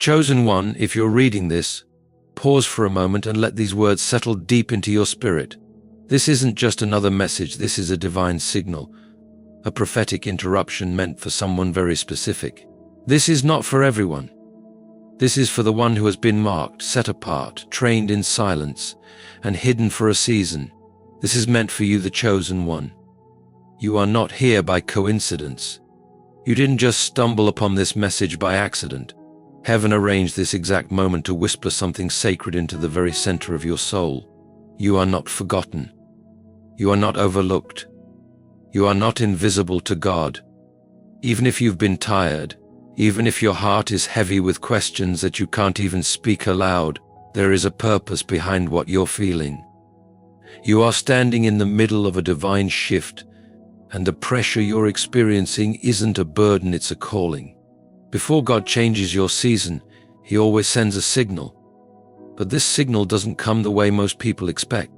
Chosen one, if you're reading this, pause for a moment and let these words settle deep into your spirit. This isn't just another message, this is a divine signal, a prophetic interruption meant for someone very specific. This is not for everyone. This is for the one who has been marked, set apart, trained in silence, and hidden for a season. This is meant for you, the chosen one. You are not here by coincidence. You didn't just stumble upon this message by accident. Heaven arranged this exact moment to whisper something sacred into the very center of your soul. You are not forgotten. You are not overlooked. You are not invisible to God. Even if you've been tired, even if your heart is heavy with questions that you can't even speak aloud, there is a purpose behind what you're feeling. You are standing in the middle of a divine shift, and the pressure you're experiencing isn't a burden, it's a calling. Before God changes your season, He always sends a signal. But this signal doesn't come the way most people expect.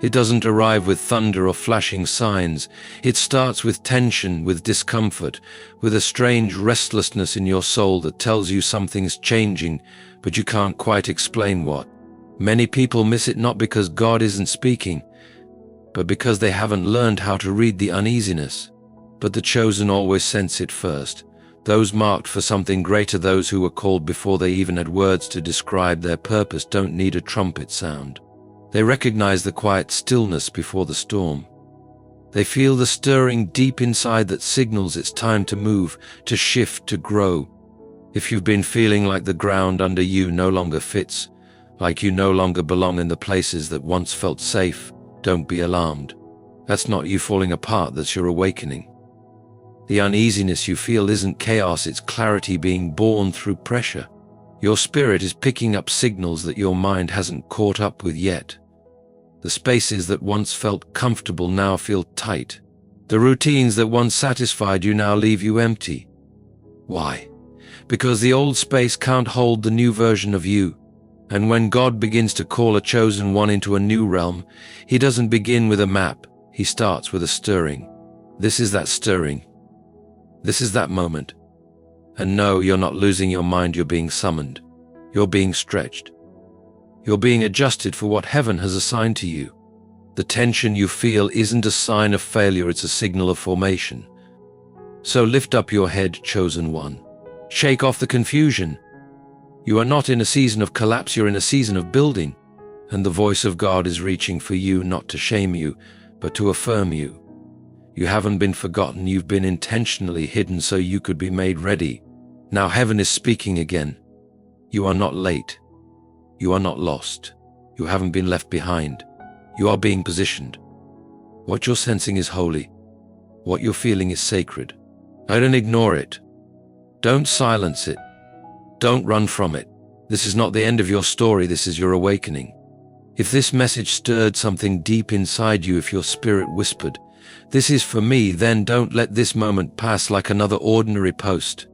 It doesn't arrive with thunder or flashing signs. It starts with tension, with discomfort, with a strange restlessness in your soul that tells you something's changing, but you can't quite explain what. Many people miss it not because God isn't speaking, but because they haven't learned how to read the uneasiness. But the chosen always sense it first. Those marked for something greater, those who were called before they even had words to describe their purpose, don't need a trumpet sound. They recognize the quiet stillness before the storm. They feel the stirring deep inside that signals it's time to move, to shift, to grow. If you've been feeling like the ground under you no longer fits, like you no longer belong in the places that once felt safe, don't be alarmed. That's not you falling apart, that's your awakening. The uneasiness you feel isn't chaos, it's clarity being born through pressure. Your spirit is picking up signals that your mind hasn't caught up with yet. The spaces that once felt comfortable now feel tight. The routines that once satisfied you now leave you empty. Why? Because the old space can't hold the new version of you. And when God begins to call a chosen one into a new realm, He doesn't begin with a map, He starts with a stirring. This is that stirring. This is that moment. And no, you're not losing your mind, you're being summoned. You're being stretched. You're being adjusted for what heaven has assigned to you. The tension you feel isn't a sign of failure, it's a signal of formation. So lift up your head, chosen one. Shake off the confusion. You are not in a season of collapse, you're in a season of building. And the voice of God is reaching for you, not to shame you, but to affirm you. You haven't been forgotten, you've been intentionally hidden so you could be made ready. Now heaven is speaking again. You are not late. You are not lost. You haven't been left behind. You are being positioned. What you're sensing is holy. What you're feeling is sacred. Don't ignore it. Don't silence it. Don't run from it. This is not the end of your story, this is your awakening. If this message stirred something deep inside you, if your spirit whispered, "This is for me," then don't let this moment pass like another ordinary post.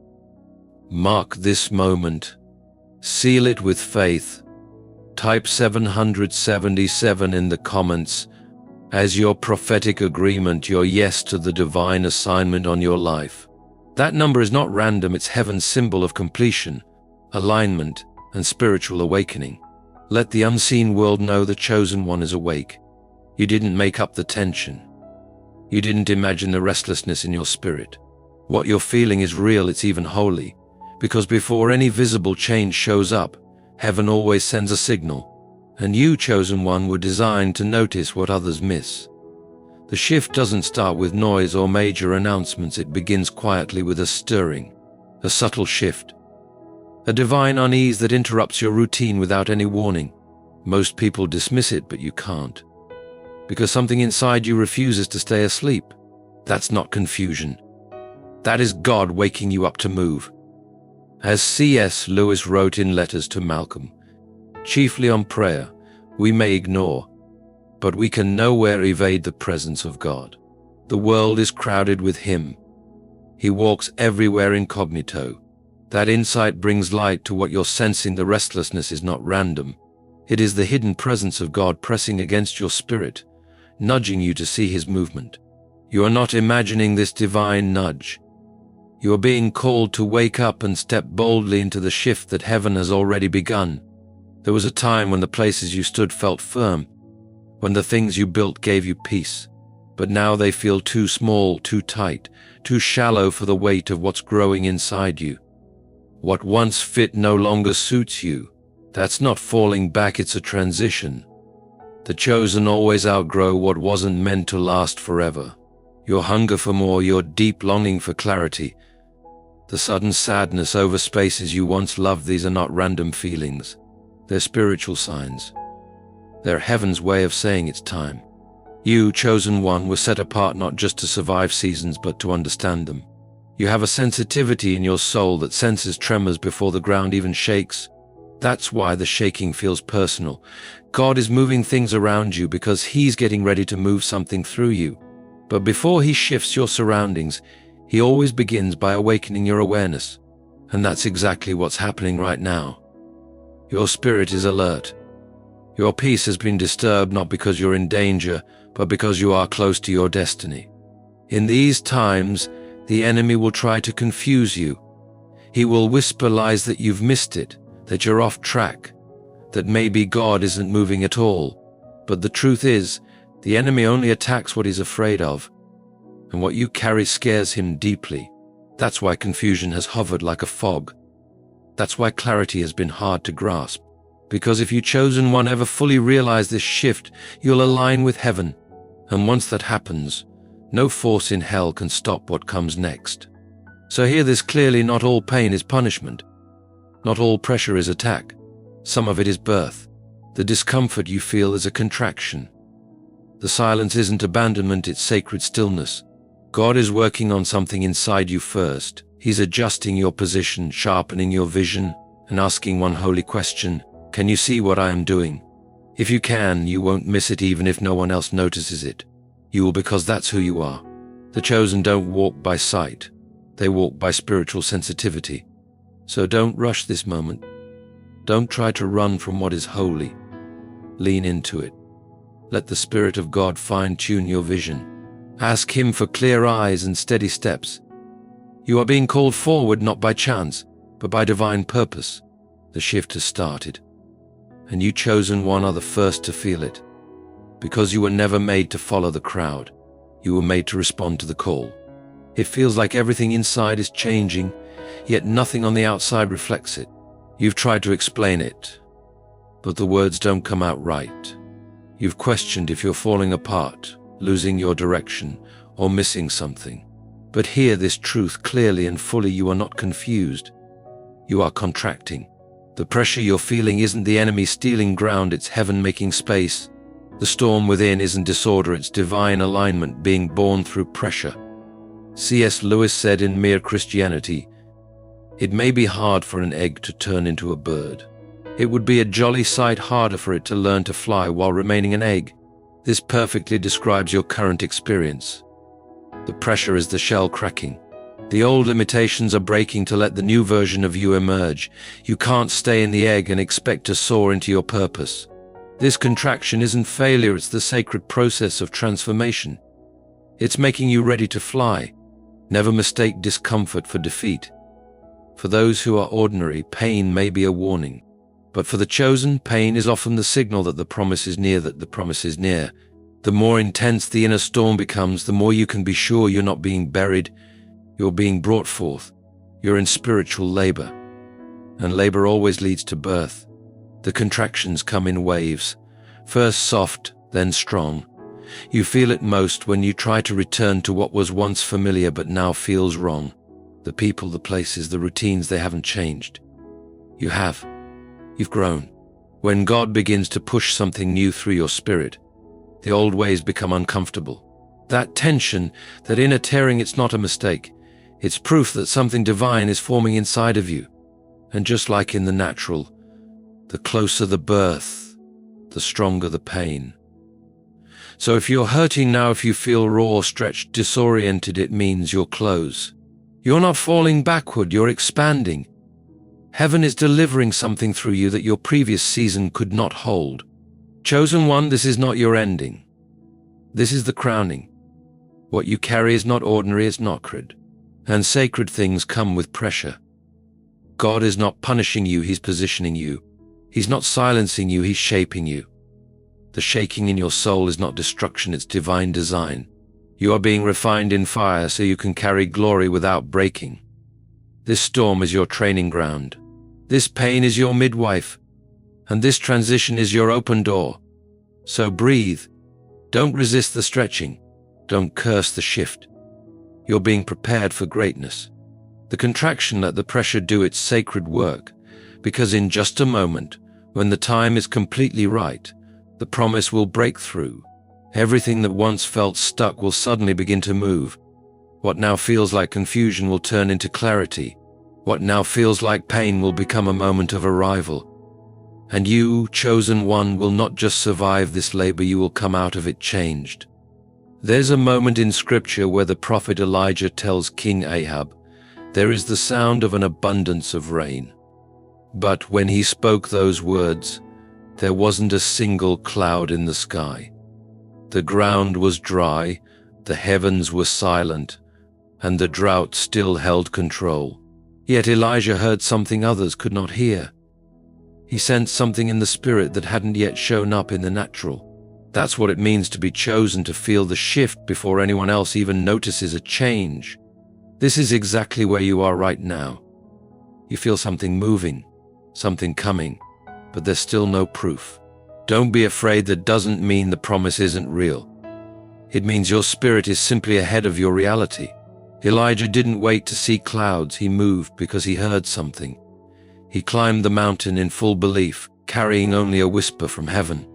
Mark this moment. Seal it with faith. Type 777 in the comments as your prophetic agreement, your yes to the divine assignment on your life. That number is not random, it's heaven's symbol of completion, alignment, and spiritual awakening. Let the unseen world know the chosen one is awake. You didn't make up the tension. You didn't imagine the restlessness in your spirit. What you're feeling is real, it's even holy, because before any visible change shows up, heaven always sends a signal, and you, chosen one, were designed to notice what others miss. The shift doesn't start with noise or major announcements, it begins quietly with a stirring, a subtle shift, a divine unease that interrupts your routine without any warning. Most people dismiss it, but you can't. Because something inside you refuses to stay asleep. That's not confusion. That is God waking you up to move. As C.S. Lewis wrote in Letters to Malcolm, chiefly on prayer, we may ignore, but we can nowhere evade the presence of God. The world is crowded with Him. He walks everywhere incognito. That insight brings light to what you're sensing. The restlessness is not random. It is the hidden presence of God pressing against your spirit, nudging you to see His movement. You are not imagining this divine nudge. You are being called to wake up and step boldly into the shift that heaven has already begun. There was a time when the places you stood felt firm, when the things you built gave you peace. But now they feel too small, too tight, too shallow for the weight of what's growing inside you. What once fit no longer suits you. That's not falling back, it's a transition. The chosen always outgrow what wasn't meant to last forever. Your hunger for more, your deep longing for clarity, the sudden sadness over spaces you once loved, these are not random feelings. They're spiritual signs. They're heaven's way of saying it's time. You, chosen one, were set apart not just to survive seasons but to understand them. You have a sensitivity in your soul that senses tremors before the ground even shakes. That's why the shaking feels personal. God is moving things around you because He's getting ready to move something through you. But before He shifts your surroundings, He always begins by awakening your awareness. And that's exactly what's happening right now. Your spirit is alert. Your peace has been disturbed not because you're in danger, but because you are close to your destiny. In these times, the enemy will try to confuse you. He will whisper lies that you've missed it, that you're off track, that maybe God isn't moving at all. But the truth is, the enemy only attacks what he's afraid of, and what you carry scares him deeply. That's why confusion has hovered like a fog. That's why clarity has been hard to grasp. Because if you chosen one ever fully realize this shift, you'll align with heaven. And once that happens, no force in hell can stop what comes next. So hear this clearly, not all pain is punishment. Not all pressure is attack. Some of it is birth. The discomfort you feel is a contraction. The silence isn't abandonment, it's sacred stillness. God is working on something inside you first. He's adjusting your position, sharpening your vision, and asking one holy question: can you see what I am doing? If you can, you won't miss it even if no one else notices it. You will, because that's who you are. The chosen don't walk by sight. They walk by spiritual sensitivity. So don't rush this moment. Don't try to run from what is holy. Lean into it. Let the Spirit of God fine-tune your vision. Ask Him for clear eyes and steady steps. You are being called forward not by chance, but by divine purpose. The shift has started. And you, chosen one, are the first to feel it. Because you were never made to follow the crowd. You were made to respond to the call. It feels like everything inside is changing, yet nothing on the outside reflects it. You've tried to explain it, but the words don't come out right. You've questioned if you're falling apart, losing your direction, or missing something. But hear this truth clearly and fully: you are not confused. You are contracting. The pressure you're feeling isn't the enemy stealing ground, it's heaven making space. The storm within isn't disorder, it's divine alignment being born through pressure. C.S. Lewis said in Mere Christianity, "It may be hard for an egg to turn into a bird. It would be a jolly sight harder for it to learn to fly while remaining an egg." This perfectly describes your current experience. The pressure is the shell cracking. The old limitations are breaking to let the new version of you emerge. You can't stay in the egg and expect to soar into your purpose. This contraction isn't failure, it's the sacred process of transformation. It's making you ready to fly. Never mistake discomfort for defeat. For those who are ordinary, pain may be a warning. But for the chosen, pain is often the signal that the promise is near, that the promise is near. The more intense the inner storm becomes, the more you can be sure you're not being buried, you're being brought forth. You're in spiritual labor. And labor always leads to birth. The contractions come in waves, first soft, then strong. You feel it most when you try to return to what was once familiar but now feels wrong. The people, the places, the routines, they haven't changed. You have. You've grown. When God begins to push something new through your spirit, the old ways become uncomfortable. That tension, that inner tearing, it's not a mistake. It's proof that something divine is forming inside of you. And just like in the natural, the closer the birth, the stronger the pain. So if you're hurting now, if you feel raw, stretched, disoriented, it means you're close. You're not falling backward, you're expanding. Heaven is delivering something through you that your previous season could not hold. Chosen one, this is not your ending. This is the crowning. What you carry is not ordinary, it's not cred. And sacred things come with pressure. God is not punishing you, He's positioning you. He's not silencing you, He's shaping you. The shaking in your soul is not destruction, it's divine design. You are being refined in fire so you can carry glory without breaking. This storm is your training ground. This pain is your midwife. And this transition is your open door. So breathe. Don't resist the stretching. Don't curse the shift. You're being prepared for greatness. The contraction, let the pressure do its sacred work, because in just a moment, when the time is completely right, the promise will break through. Everything that once felt stuck will suddenly begin to move. What now feels like confusion will turn into clarity. What now feels like pain will become a moment of arrival. And you, chosen one, will not just survive this labor, you will come out of it changed. There's a moment in Scripture where the prophet Elijah tells King Ahab, "There is the sound of an abundance of rain." But when he spoke those words, there wasn't a single cloud in the sky. The ground was dry, the heavens were silent, and the drought still held control. Yet Elijah heard something others could not hear. He sensed something in the spirit that hadn't yet shown up in the natural. That's what it means to be chosen, to feel the shift before anyone else even notices a change. This is exactly where you are right now. You feel something moving, something coming, but there's still no proof. Don't be afraid, that doesn't mean the promise isn't real. It means your spirit is simply ahead of your reality. Elijah didn't wait to see clouds, he moved because he heard something. He climbed the mountain in full belief, carrying only a whisper from heaven.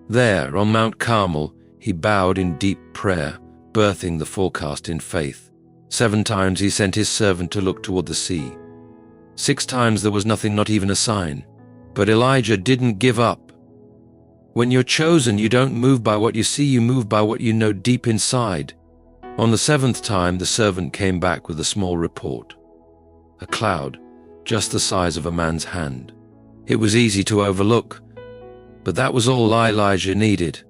There, on Mount Carmel, he bowed in deep prayer, birthing the forecast in faith. 7 times he sent his servant to look toward the sea. 6 times there was nothing, not even a sign. But Elijah didn't give up. When you're chosen, you don't move by what you see, you move by what you know deep inside. On the 7th time, the servant came back with a small report. A cloud, just the size of a man's hand. It was easy to overlook, but that was all Elijah needed.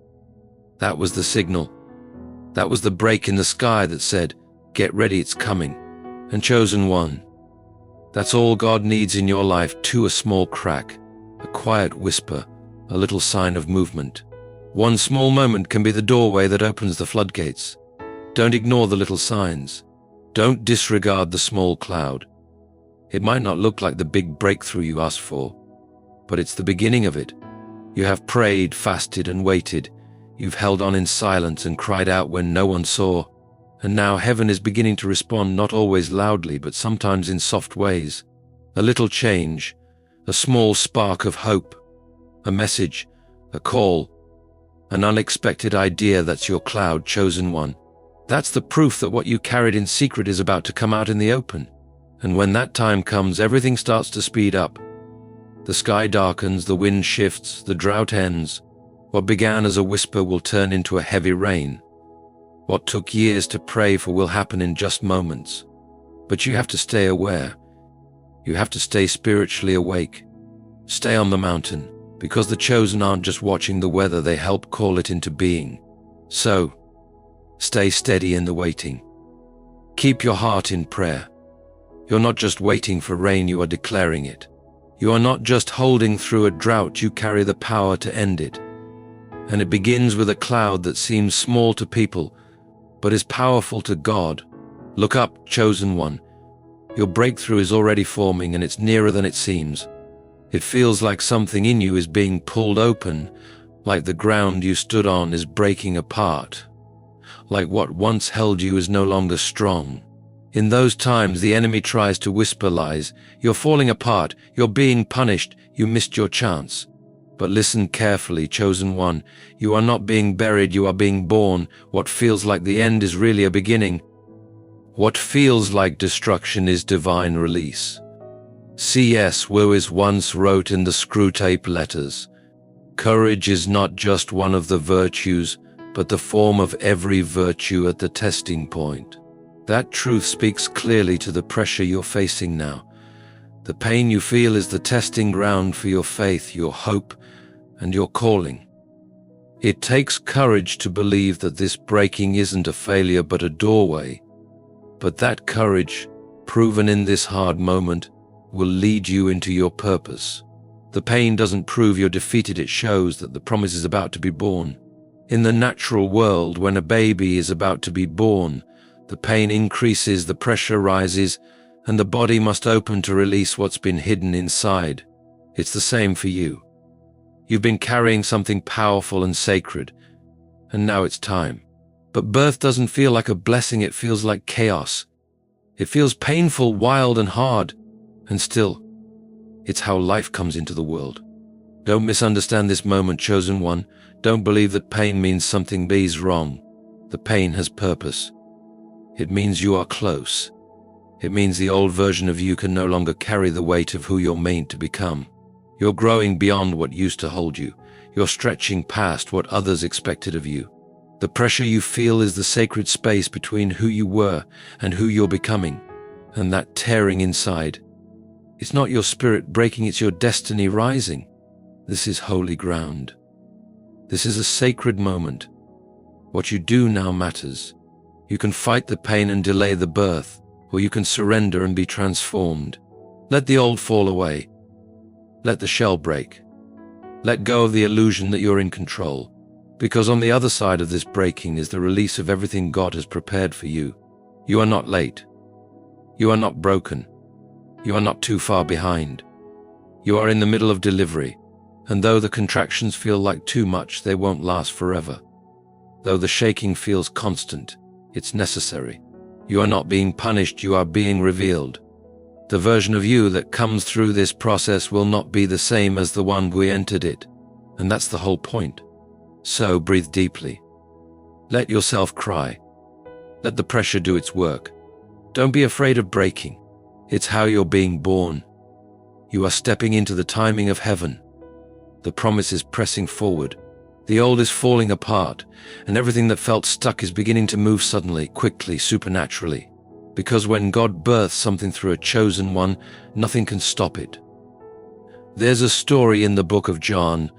That was the signal. That was the break in the sky that said, "Get ready, it's coming." And chosen one. That's all God needs in your life, too, a small crack, a quiet whisper, a little sign of movement. One small moment can be the doorway that opens the floodgates. Don't ignore the little signs. Don't disregard the small cloud. It might not look like the big breakthrough you asked for, but it's the beginning of it. You have prayed, fasted, and waited. You've held on in silence and cried out when no one saw. And now heaven is beginning to respond, not always loudly, but sometimes in soft ways. A little change, a small spark of hope, a message, a call, an unexpected idea. That's your cloud, chosen one. That's the proof that what you carried in secret is about to come out in the open. And when that time comes, everything starts to speed up. The sky darkens, the wind shifts, the drought ends. What began as a whisper will turn into a heavy rain. What took years to pray for will happen in just moments. But you have to stay aware. You have to stay spiritually awake. Stay on the mountain, because the chosen aren't just watching the weather, they help call it into being. So, stay steady in the waiting. Keep your heart in prayer. You're not just waiting for rain, you are declaring it. You are not just holding through a drought, you carry the power to end it. And it begins with a cloud that seems small to people, but is powerful to God. Look up, chosen one. Your breakthrough is already forming, and it's nearer than it seems. It feels like something in you is being pulled open, like the ground you stood on is breaking apart, like what once held you is no longer strong. In those times, the enemy tries to whisper lies. You're falling apart, you're being punished, you missed your chance. But listen carefully, chosen one. You are not being buried, you are being born. What feels like the end is really a beginning. What feels like destruction is divine release. C.S. Lewis once wrote in the Screwtape Letters, "Courage is not just one of the virtues, but the form of every virtue at the testing point." That truth speaks clearly to the pressure you're facing now. The pain you feel is the testing ground for your faith, your hope, and your calling. It takes courage to believe that this breaking isn't a failure but a doorway. But that courage, proven in this hard moment, will lead you into your purpose. The pain doesn't prove you're defeated, it shows that the promise is about to be born. In the natural world, when a baby is about to be born, the pain increases, the pressure rises, and the body must open to release what's been hidden inside. It's the same for you. You've been carrying something powerful and sacred, and now it's time. But birth doesn't feel like a blessing, it feels like chaos. It feels painful, wild, and hard, and still, it's how life comes into the world. Don't misunderstand this moment, chosen one. Don't believe that pain means something is wrong. The pain has purpose. It means you are close. It means the old version of you can no longer carry the weight of who you're meant to become. You're growing beyond what used to hold you. You're stretching past what others expected of you. The pressure you feel is the sacred space between who you were and who you're becoming. And that tearing inside, it's not your spirit breaking, it's your destiny rising. This is holy ground. This is a sacred moment. What you do now matters. You can fight the pain and delay the birth, or you can surrender and be transformed. Let the old fall away. Let the shell break. Let go of the illusion that you're in control, because on the other side of this breaking is the release of everything God has prepared for you. You are not late. You are not broken. You are not too far behind. You are in the middle of delivery, and though the contractions feel like too much, they won't last forever. Though the shaking feels constant, it's necessary. You are not being punished, you are being revealed. The version of you that comes through this process will not be the same as the one who entered it, and that's the whole point. So breathe deeply. Let yourself cry. Let the pressure do its work. Don't be afraid of breaking. It's how you're being born. You are stepping into the timing of heaven. The promise is pressing forward. The old is falling apart, and everything that felt stuck is beginning to move suddenly, quickly, supernaturally. Because when God births something through a chosen one, nothing can stop it. There's a story in the book of John,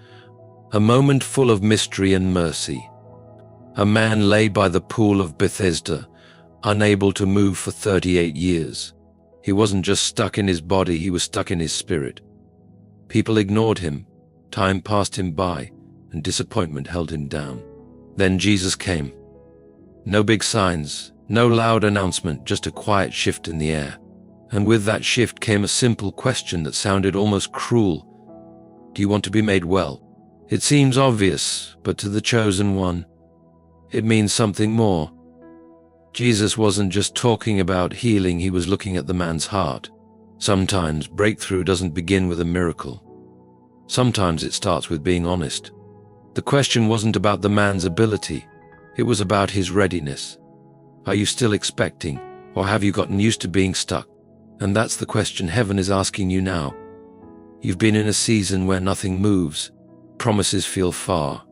a moment full of mystery and mercy. A man lay by the pool of Bethesda, unable to move for 38 years. He wasn't just stuck in his body, he was stuck in his spirit. People ignored him, time passed him by, and disappointment held him down. Then Jesus came. No big signs, no loud announcement, just a quiet shift in the air. And with that shift came a simple question that sounded almost cruel. Do you want to be made well? It seems obvious, but to the chosen one, it means something more. Jesus wasn't just talking about healing, he was looking at the man's heart. Sometimes breakthrough doesn't begin with a miracle. Sometimes it starts with being honest. The question wasn't about the man's ability, it was about his readiness. Are you still expecting, or have you gotten used to being stuck? And that's the question heaven is asking you now. You've been in a season where nothing moves, promises feel far,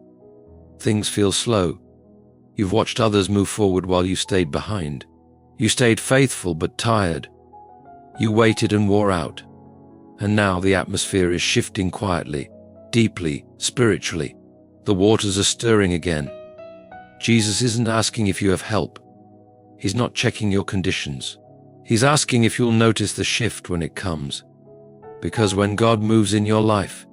things feel slow. You've watched others move forward while you stayed behind. You stayed faithful but tired. You waited and wore out. And now the atmosphere is shifting quietly, deeply, spiritually. The waters are stirring again. Jesus isn't asking if you have help. He's not checking your conditions. He's asking if you'll notice the shift when it comes. Because when God moves in your life,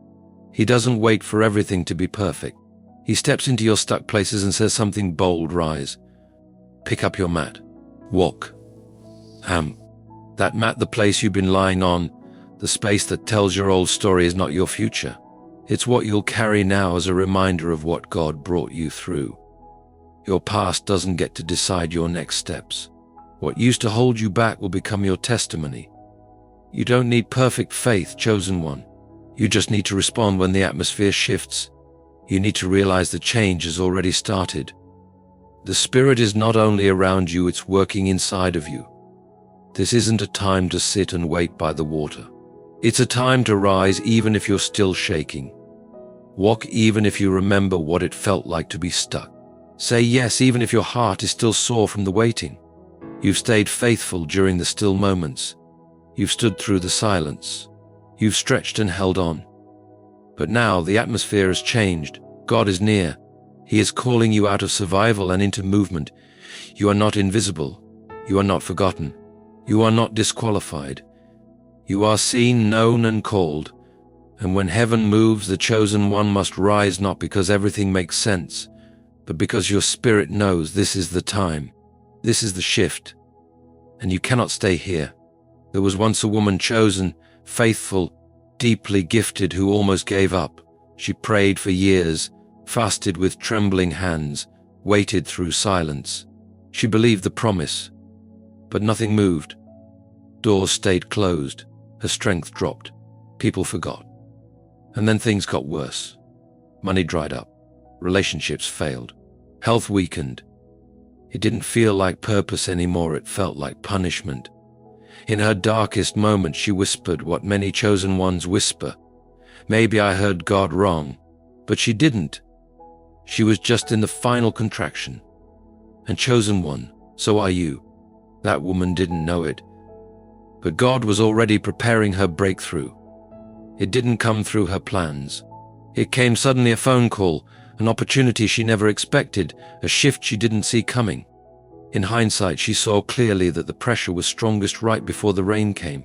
He doesn't wait for everything to be perfect. He steps into your stuck places and says something bold: rise. Pick up your mat. Walk. That mat, the place you've been lying on, the space that tells your old story, is not your future. It's what you'll carry now as a reminder of what God brought you through. Your past doesn't get to decide your next steps. What used to hold you back will become your testimony. You don't need perfect faith, chosen one. You just need to respond when the atmosphere shifts. You need to realize the change has already started. The Spirit is not only around you, it's working inside of you. This isn't a time to sit and wait by the water. It's a time to rise even if you're still shaking. Walk even if you remember what it felt like to be stuck. Say yes even if your heart is still sore from the waiting. You've stayed faithful during the still moments. You've stood through the silence. You've stretched and held on. But now the atmosphere has changed. God is near. He is calling you out of survival and into movement. You are not invisible. You are not forgotten. You are not disqualified. You are seen, known, and called. And when heaven moves, the chosen one must rise, not because everything makes sense, but because your spirit knows this is the time. This is the shift. And you cannot stay here. There was once a woman chosen, faithful, deeply gifted, who almost gave up. She prayed for years, fasted with trembling hands, waited through silence. She believed the promise, but nothing moved. Doors stayed closed. Her strength dropped. People forgot. And then things got worse. Money dried up. Relationships failed. Health weakened. It didn't feel like purpose anymore. It felt like punishment. In her darkest moment, she whispered what many chosen ones whisper. Maybe I heard God wrong, but she didn't. She was just in the final contraction. And chosen one, so are you. That woman didn't know it, but God was already preparing her breakthrough. It didn't come through her plans. It came suddenly, a phone call, an opportunity she never expected, a shift she didn't see coming. In hindsight, she saw clearly that the pressure was strongest right before the rain came.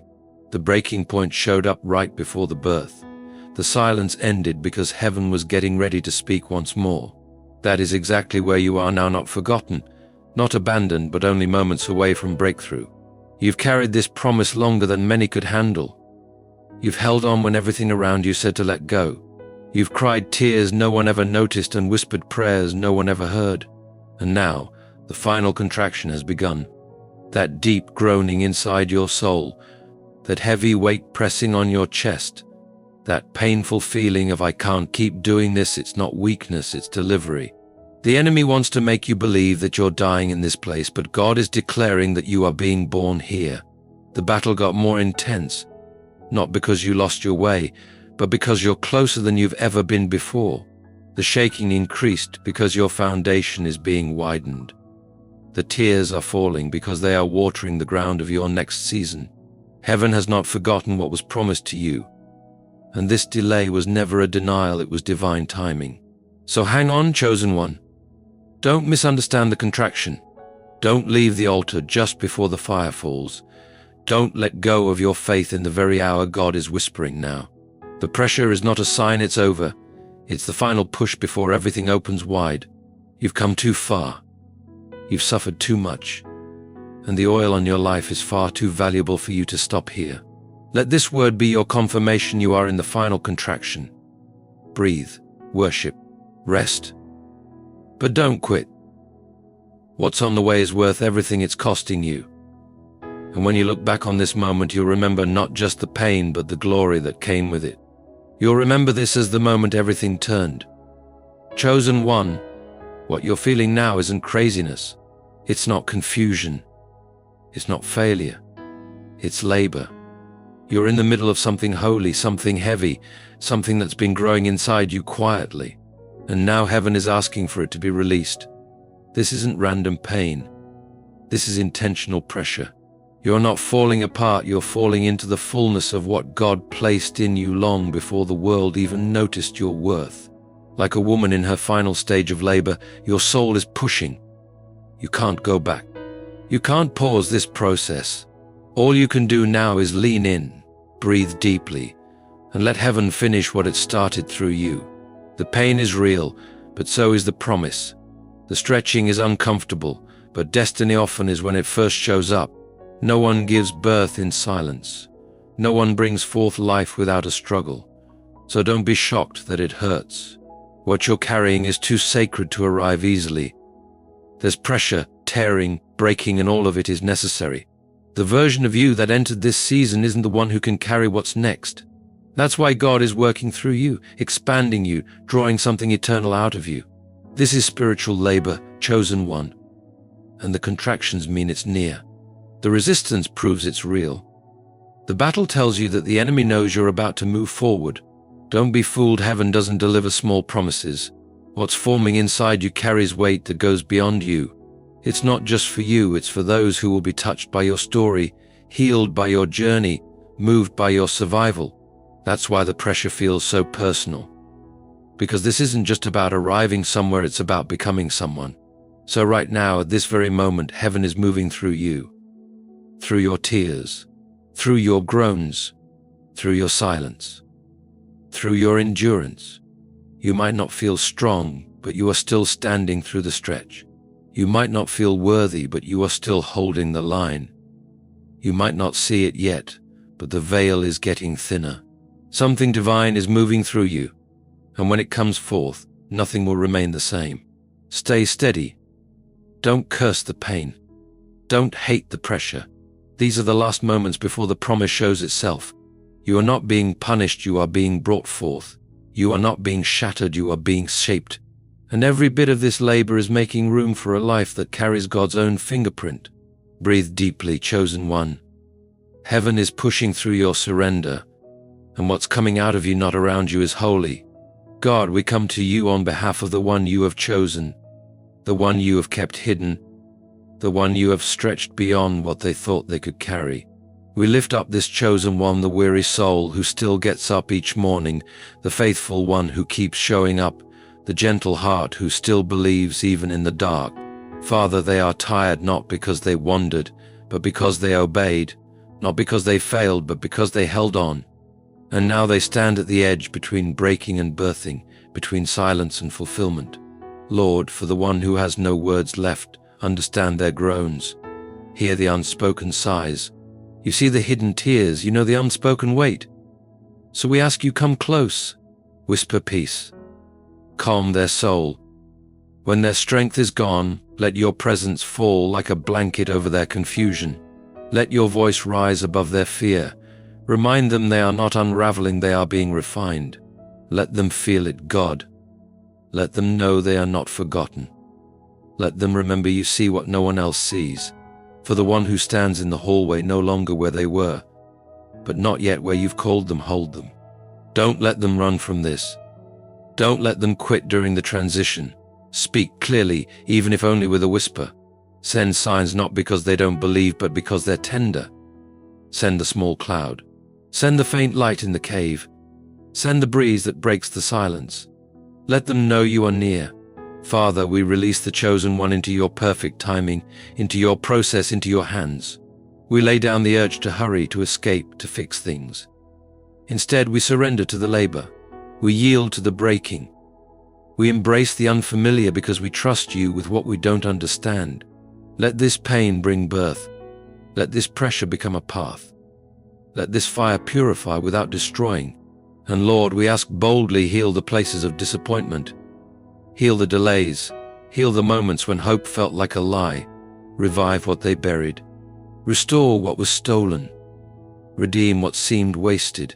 The breaking point showed up right before the birth. The silence ended because heaven was getting ready to speak once more. That is exactly where you are now, not forgotten, not abandoned, but only moments away from breakthrough. You've carried this promise longer than many could handle. You've held on when everything around you said to let go. You've cried tears no one ever noticed and whispered prayers no one ever heard. And now, the final contraction has begun. That deep groaning inside your soul, that heavy weight pressing on your chest, that painful feeling of I can't keep doing this. It's not weakness, it's delivery. The enemy wants to make you believe that you're dying in this place, but God is declaring that you are being born here. The battle got more intense, not because you lost your way, but because you're closer than you've ever been before. The shaking increased because your foundation is being widened. The tears are falling because they are watering the ground of your next season. Heaven has not forgotten what was promised to you. And this delay was never a denial, it was divine timing. So hang on, chosen one. Don't misunderstand the contraction. Don't leave the altar just before the fire falls. Don't let go of your faith in the very hour God is whispering now. The pressure is not a sign it's over. It's the final push before everything opens wide. You've come too far. You've suffered too much. And the oil on your life is far too valuable for you to stop here. Let this word be your confirmation you are in the final contraction. Breathe, worship, rest. But don't quit. What's on the way is worth everything it's costing you. And when you look back on this moment, you'll remember not just the pain, but the glory that came with it. You'll remember this as the moment everything turned. Chosen one, what you're feeling now isn't craziness. It's not confusion. It's not failure. It's labor. You're in the middle of something holy, something heavy, something that's been growing inside you quietly. And now heaven is asking for it to be released. This isn't random pain. This is intentional pressure. You're not falling apart, you're falling into the fullness of what God placed in you long before the world even noticed your worth. Like a woman in her final stage of labor, your soul is pushing. You can't go back. You can't pause this process. All you can do now is lean in, breathe deeply, and let heaven finish what it started through you. The pain is real, but so is the promise. The stretching is uncomfortable, but destiny often is when it first shows up. No one gives birth in silence. No one brings forth life without a struggle. So don't be shocked that it hurts. What you're carrying is too sacred to arrive easily. There's pressure, tearing, breaking, and all of it is necessary. The version of you that entered this season isn't the one who can carry what's next. That's why God is working through you, expanding you, drawing something eternal out of you. This is spiritual labor, chosen one. And the contractions mean it's near. The resistance proves it's real. The battle tells you that the enemy knows you're about to move forward. Don't be fooled, heaven doesn't deliver small promises. What's forming inside you carries weight that goes beyond you. It's not just for you, it's for those who will be touched by your story, healed by your journey, moved by your survival. That's why the pressure feels so personal. Because this isn't just about arriving somewhere, it's about becoming someone. So right now, at this very moment, heaven is moving through you. through your tears, through your groans, through your silence, through your endurance. You might not feel strong, but you are still standing through the stretch. You might not feel worthy, but you are still holding the line. You might not see it yet, but the veil is getting thinner. Something divine is moving through you, and when it comes forth, nothing will remain the same. Stay steady. Don't curse the pain. Don't hate the pressure. These are the last moments before the promise shows itself. You are not being punished, you are being brought forth. You are not being shattered, you are being shaped. And every bit of this labor is making room for a life that carries God's own fingerprint. Breathe deeply, chosen one. Heaven is pushing through your surrender, and what's coming out of you, not around you, is holy. God, we come to you on behalf of the one you have chosen, the one you have kept hidden, the one you have stretched beyond what they thought they could carry. We lift up this chosen one, the weary soul who still gets up each morning, the faithful one who keeps showing up, the gentle heart who still believes even in the dark. Father, they are tired not because they wandered, but because they obeyed, not because they failed, but because they held on. And now they stand at the edge between breaking and birthing, between silence and fulfillment. Lord, for the one who has no words left, understand their groans. Hear the unspoken sighs. You see the hidden tears, you know the unspoken weight. So we ask you, come close, whisper peace. Calm their soul. When their strength is gone, let your presence fall like a blanket over their confusion. Let your voice rise above their fear. Remind them they are not unraveling, they are being refined. Let them feel it, God. Let them know they are not forgotten. Let them remember you see what no one else sees. For the one who stands in the hallway, no longer where they were, but not yet where you've called them, hold them. Don't let them run from this. Don't let them quit during the transition. Speak clearly, even if only with a whisper. Send signs not because they don't believe, but because they're tender. Send the small cloud. Send the faint light in the cave. Send the breeze that breaks the silence. Let them know you are near. Father, we release the chosen one into your perfect timing, into your process, into your hands. We lay down the urge to hurry, to escape, to fix things. Instead, we surrender to the labor. We yield to the breaking. We embrace the unfamiliar because we trust you with what we don't understand. Let this pain bring birth. Let this pressure become a path. Let this fire purify without destroying. And Lord, we ask boldly, heal the places of disappointment. Heal the delays. Heal the moments when hope felt like a lie. Revive what they buried. Restore what was stolen. Redeem what seemed wasted.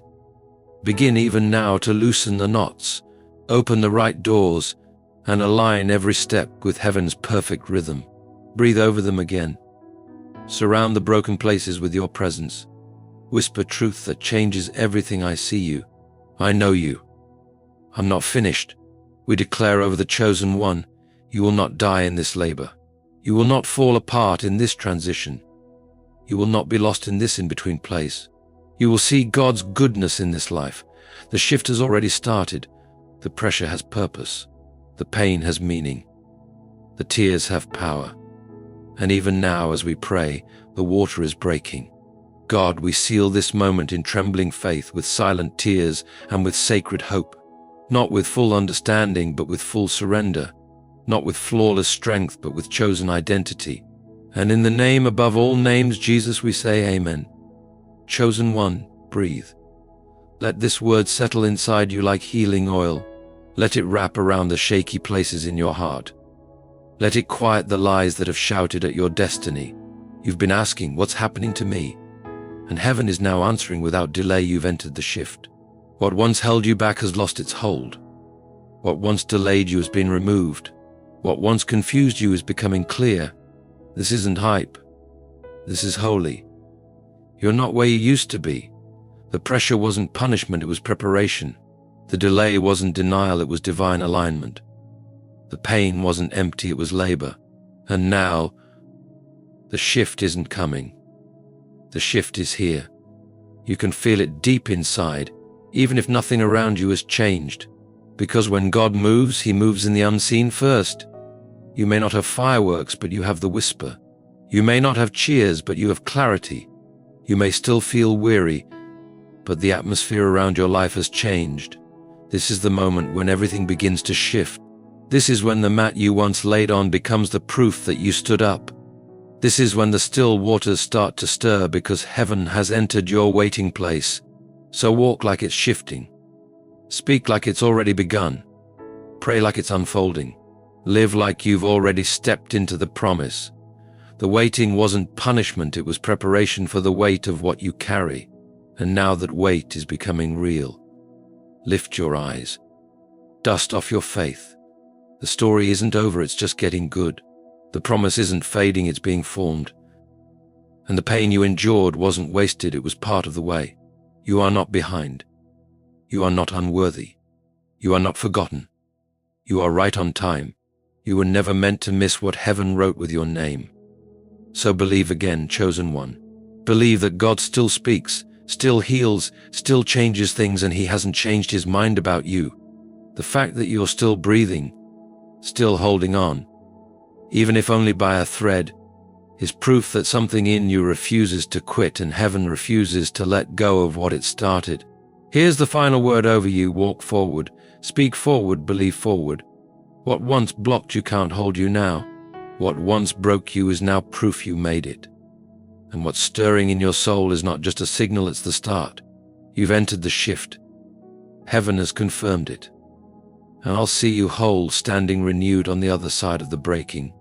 Begin even now to loosen the knots, open the right doors, and align every step with heaven's perfect rhythm. Breathe over them again. Surround the broken places with your presence. Whisper truth that changes everything. I see you. I know you. I'm not finished. We declare over the chosen one, you will not die in this labor. You will not fall apart in this transition. You will not be lost in this in-between place. You will see God's goodness in this life. The shift has already started. The pressure has purpose. The pain has meaning. The tears have power. And even now, as we pray, the water is breaking. God, we seal this moment in trembling faith, with silent tears and with sacred hope. Not with full understanding, but with full surrender. Not with flawless strength, but with chosen identity. And in the name above all names, Jesus, we say amen. Chosen one, breathe. Let this word settle inside you like healing oil. Let it wrap around the shaky places in your heart. Let it quiet the lies that have shouted at your destiny. You've been asking, what's happening to me? And heaven is now answering without delay. You've entered the shift. What once held you back has lost its hold. What once delayed you has been removed. What once confused you is becoming clear. This isn't hype. This is holy. You're not where you used to be. The pressure wasn't punishment, it was preparation. The delay wasn't denial, it was divine alignment. The pain wasn't empty, it was labor. And now, the shift isn't coming. The shift is here. You can feel it deep inside, even if nothing around you has changed. Because when God moves, He moves in the unseen first. You may not have fireworks, but you have the whisper. You may not have cheers, but you have clarity. You may still feel weary, but the atmosphere around your life has changed. This is the moment when everything begins to shift. This is when the mat you once laid on becomes the proof that you stood up. This is when the still waters start to stir because heaven has entered your waiting place. So walk like it's shifting. Speak like it's already begun. Pray like it's unfolding. Live like you've already stepped into the promise. The waiting wasn't punishment, it was preparation for the weight of what you carry. And now that weight is becoming real, lift your eyes. Dust off your faith. The story isn't over, it's just getting good. The promise isn't fading, it's being formed. And the pain you endured wasn't wasted, it was part of the way. You are not behind. You are not unworthy. You are not forgotten. You are right on time. You were never meant to miss what heaven wrote with your name. So believe again, chosen one. Believe that God still speaks, still heals, still changes things, and He hasn't changed His mind about you. The fact that you're still breathing, still holding on, even if only by a thread, is proof that something in you refuses to quit and heaven refuses to let go of what it started. Here's the final word over you: walk forward, speak forward, believe forward. What once blocked you can't hold you now. What once broke you is now proof you made it. And what's stirring in your soul is not just a signal, it's the start. You've entered the shift. Heaven has confirmed it. And I'll see you whole, standing renewed on the other side of the breaking.